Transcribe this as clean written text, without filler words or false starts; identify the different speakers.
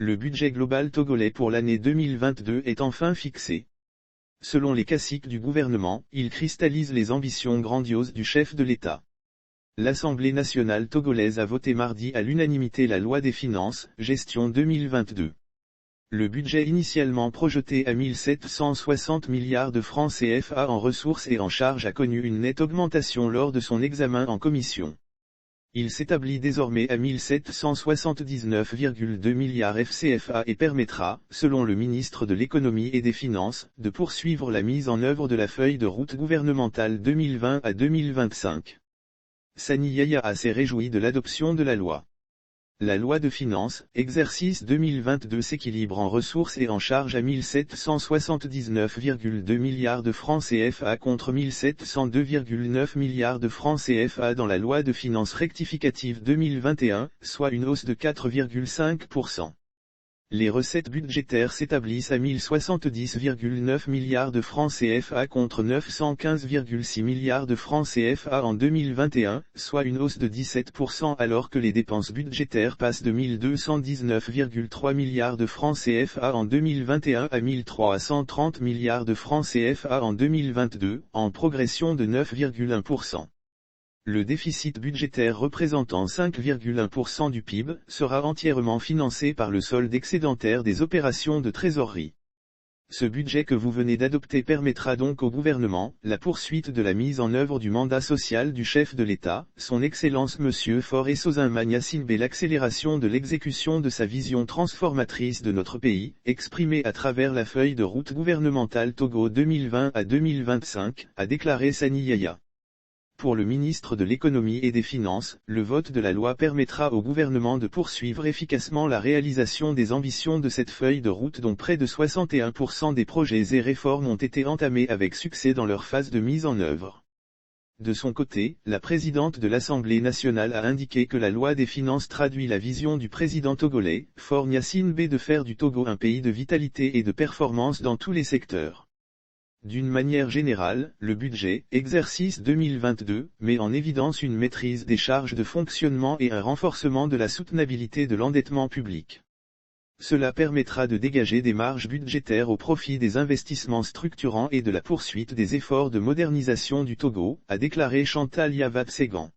Speaker 1: Le budget global togolais pour l'année 2022 est enfin fixé. Selon les caciques du gouvernement, il cristallise les ambitions grandioses du chef de l'État. L'Assemblée nationale togolaise a voté mardi à l'unanimité la loi des finances, gestion 2022. Le budget initialement projeté à 1760 milliards de francs CFA en ressources et en charges a connu une nette augmentation lors de son examen en commission. Il s'établit désormais à 1779,2 milliards FCFA et permettra, selon le ministre de l'Économie et des Finances, de poursuivre la mise en œuvre de la feuille de route gouvernementale 2020 à 2025. Sani Yaya s'est réjoui de l'adoption de la loi. La loi de finances, exercice 2022 s'équilibre en ressources et en charges à 1779,2 milliards de francs CFA contre 1702,9 milliards de francs CFA dans la loi de finances rectificative 2021, soit une hausse de 4,5%. Les recettes budgétaires s'établissent à 1070,9 milliards de francs CFA contre 915,6 milliards de francs CFA en 2021, soit une hausse de 17% alors que les dépenses budgétaires passent de 1219,3 milliards de francs CFA en 2021 à 1330 milliards de francs CFA en 2022, en progression de 9,1%. Le déficit budgétaire représentant 5,1% du PIB sera entièrement financé par le solde excédentaire des opérations de trésorerie. Ce budget que vous venez d'adopter permettra donc au gouvernement la poursuite de la mise en œuvre du mandat social du chef de l'État, son Excellence Monsieur Faure Sozin Yacine Bey, l'accélération de l'exécution de sa vision transformatrice de notre pays, exprimée à travers la feuille de route gouvernementale Togo 2020 à 2025, a déclaré Sani Yaya. Pour le ministre de l'Économie et des Finances, le vote de la loi permettra au gouvernement de poursuivre efficacement la réalisation des ambitions de cette feuille de route dont près de 61% des projets et réformes ont été entamés avec succès dans leur phase de mise en œuvre. De son côté, la présidente de l'Assemblée nationale a indiqué que la loi des finances traduit la vision du président togolais, Faure Gnassingbé, de faire du Togo un pays de vitalité et de performance dans tous les secteurs. D'une manière générale, le budget, exercice 2022, met en évidence une maîtrise des charges de fonctionnement et un renforcement de la soutenabilité de l'endettement public. Cela permettra de dégager des marges budgétaires au profit des investissements structurants et de la poursuite des efforts de modernisation du Togo, a déclaré Chantal Yavat Ségan.